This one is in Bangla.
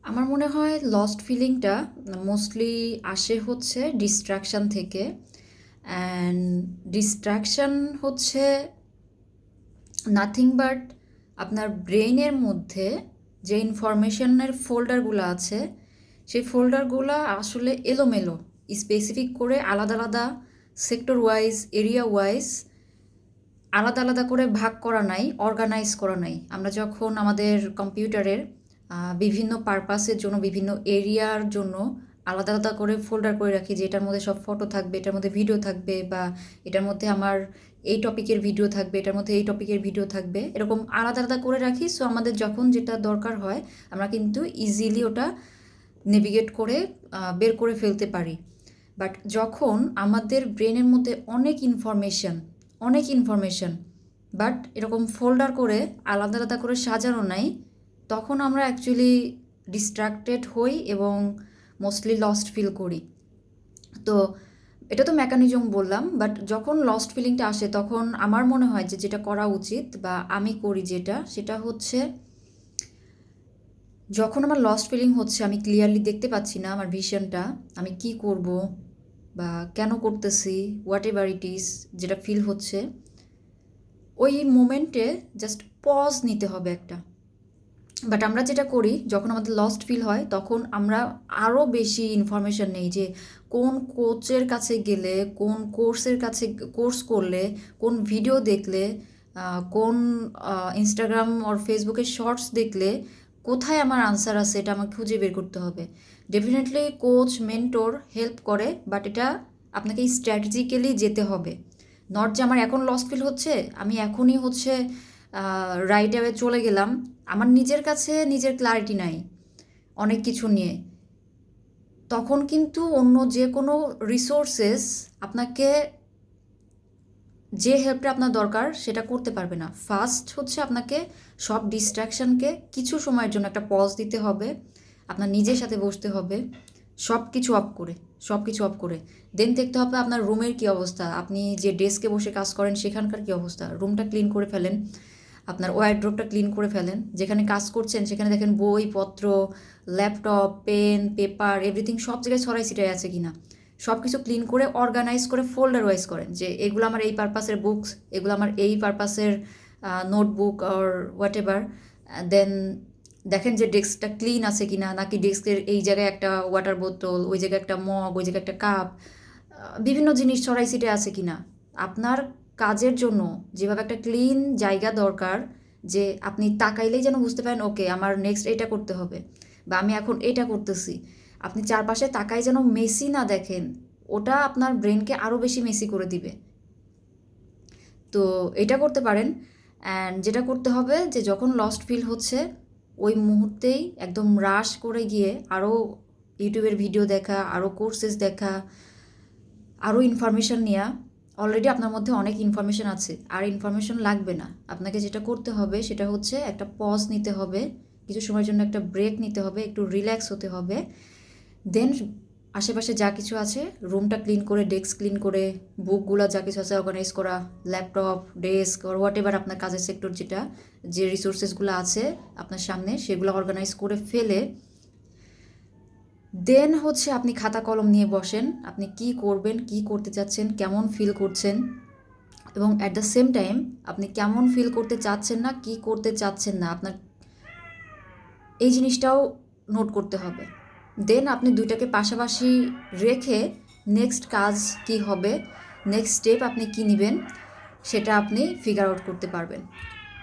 আমার মনে হয় লস্ট ফিলিংটা মোস্টলি আসে হচ্ছে ডিস্ট্রাকশান থেকে। অ্যান্ড ডিস্ট্রাকশান হচ্ছে নাথিং বাট আপনার ব্রেইনের মধ্যে যে ইনফরমেশনের ফোল্ডারগুলো আছে সেই ফোল্ডারগুলো আসলে এলোমেলো, স্পেসিফিক করে আলাদা আলাদা সেক্টর ওয়াইজ, এরিয়া ওয়াইজ আলাদা আলাদা করে ভাগ করা নাই, অর্গানাইজ করা নাই। আমরা যখন আমাদের কম্পিউটারের বিভিন্ন পারপাসের জন্য, বিভিন্ন এরিয়ার জন্য আলাদা আলাদা করে ফোল্ডার করে রাখি, যে এটার মধ্যে সব ফটো থাকবে, এটার মধ্যে ভিডিও থাকবে, বা এটার মধ্যে আমার এই টপিকের ভিডিও থাকবে, এটার মধ্যে এই টপিকের ভিডিও থাকবে, এরকম আলাদা আলাদা করে রাখি। সো আমাদের যখন যেটা দরকার হয় আমরা কিন্তু ইজিলি ওটা নেভিগেট করে বের করে ফেলতে পারি। বাট যখন আমাদের ব্রেনের মধ্যে অনেক ইনফরমেশন বাট এরকম ফোল্ডার করে আলাদা আলাদা করে সাজানো নাই, তখন আমরা অ্যাকচুয়ালি ডিস্ট্রাক্টেড হই এবং মোস্টলি লস্ট ফিল করি। তো এটা তো মেকানিজম বললাম, বাট যখন লস্ট ফিলিংটা আসে তখন আমার মনে হয় যে যেটা করা উচিত বা আমি করি যেটা, সেটা হচ্ছে যখন আমার লস্ট ফিলিং হচ্ছে, আমি ক্লিয়ারলি দেখতে পাচ্ছি না আমার ভিশনটা, আমি কি করব বা কেন করতেছি, হোয়াট এভার ইট ইজ, যেটা ফিল হচ্ছে, ওই মোমেন্টে জাস্ট পজ নিতে হবে একটা। বাট আমরা যেটা করি যখন আমাদের লস্ট ফিল হয় তখন আমরা আরও বেশি ইনফরমেশান নেই, যে কোন কোচের কাছে গেলে, কোন কোর্সের কাছে কোর্স করলে, কোন ভিডিও দেখলে, কোন ইনস্টাগ্রাম ওর ফেসবুকের শর্টস দেখলে কোথায় আমার আনসার আছে, এটা আমাকে খুঁজে বের করতে হবে। ডেফিনেটলি কোচ, মেন্টর হেল্প করে, বাট এটা আপনাকে স্ট্র্যাটেজিক্যালি যেতে হবে। নট যে আমার এখন লস ফিল হচ্ছে, আমি এখনই হচ্ছে রাইট অ্যাওয়ে চলে গেলাম, আমার নিজের কাছে নিজের ক্লারিটি নাই অনেক কিছু নিয়ে, তখন কিন্তু অন্য যে কোনো রিসোর্সেস আপনাকে যে হেল্পটা আপনার দরকার সেটা করতে পারবে না। ফার্স্ট হচ্ছে আপনাকে সব ডিস্ট্র্যাকশানকে কিছু সময়ের জন্য একটা পজ দিতে হবে, আপনার নিজের সাথে বসতে হবে, সব কিছু অফ করে, সব কিছু অফ করে দেন দেখতে হবে আপনার রুমের কী অবস্থা, আপনি যে ডেস্কে বসে কাজ করেন সেখানকার কী অবস্থা, রুমটা ক্লিন করে ফেলেন, আপনার ওয়ারড্রোবটা ক্লিন করে ফেলেন, যেখানে কাজ করছেন সেখানে দেখেন বইপত্র, ল্যাপটপ, পেন, পেপার, এভরিথিং সব জায়গায় ছড়াই ছিটাই আছে কিনা, সব কিছু ক্লিন করে অর্গানাইজ করে ফোল্ডার ওয়াইজ করেন, যে এগুলো আমার এই পারপাসের বুকস, এগুলো আমার এই পারপাসের নোটবুক অর হোয়াট এভার। দেন দেখেন যে ডেস্কটা ক্লিন আছে কিনা, নাকি ডেস্কের এই জায়গায় একটা ওয়াটার বোতল, ওই জায়গায় একটা মগ, ওই জায়গায় একটা কাপ, বিভিন্ন জিনিস ছড়াই ছিটে আছে কিনা। আপনার কাজের জন্য যেভাবে একটা ক্লিন জায়গা দরকার, যে আপনি তাকাইলেই যেন বুঝতে পারেন ওকে আমার নেক্সট এটা করতে হবে, বা আমি এখন এটা করতেছি, আপনি চারপাশে তাকাই যেন মেসি না দেখেন, ওটা আপনার ব্রেনকে আরও বেশি মেসি করে দিবে। তো এটা করতে পারেন। অ্যান্ড যেটা করতে হবে যে যখন লস্ট ফিল হচ্ছে ওই মুহূর্তেই একদম রাশ করে গিয়ে আরও ইউটিউবের ভিডিও দেখা, আরও কোর্সেস দেখা, আরও ইনফরমেশান নেওয়া। অলরেডি আপনার মধ্যে অনেক ইনফরমেশান আছে, আর ইনফরমেশান লাগবে না। আপনাকে যেটা করতে হবে সেটা হচ্ছে একটা পজ নিতে হবে, কিছু সময়ের জন্য একটা ব্রেক নিতে হবে, একটু রিল্যাক্স হতে হবে। দেন আশেপাশে যা কিছু আছে রুমটা ক্লিন করে, ডেস্ক ক্লিন করে, বুকগুলো যা কিছু আছে অর্গানাইজ করা, laptop, desk or what ever আপনার কাজের সেক্টর, যেটা যে রিসোর্সেসগুলো আছে আপনার সামনে সেগুলো অর্গানাইজ করে ফেলে দেন হচ্ছে আপনি খাতা কলম নিয়ে বসেন, আপনি কি করবেন, কি করতে চাচ্ছেন, কেমন ফিল করছেন, এবং অ্যাট দ্য সেম টাইম আপনি কেমন ফিল করতে চাচ্ছেন না, কি করতে চাচ্ছেন না, আপনার এই জিনিসটাও নোট করতে হবে। দেন আপনি দুইটাকে পাশাপাশি রেখে নেক্সট কাজ কি হবে, নেক্সট স্টেপ আপনি কি নেবেন, সেটা আপনি ফিগার আউট করতে পারবেন।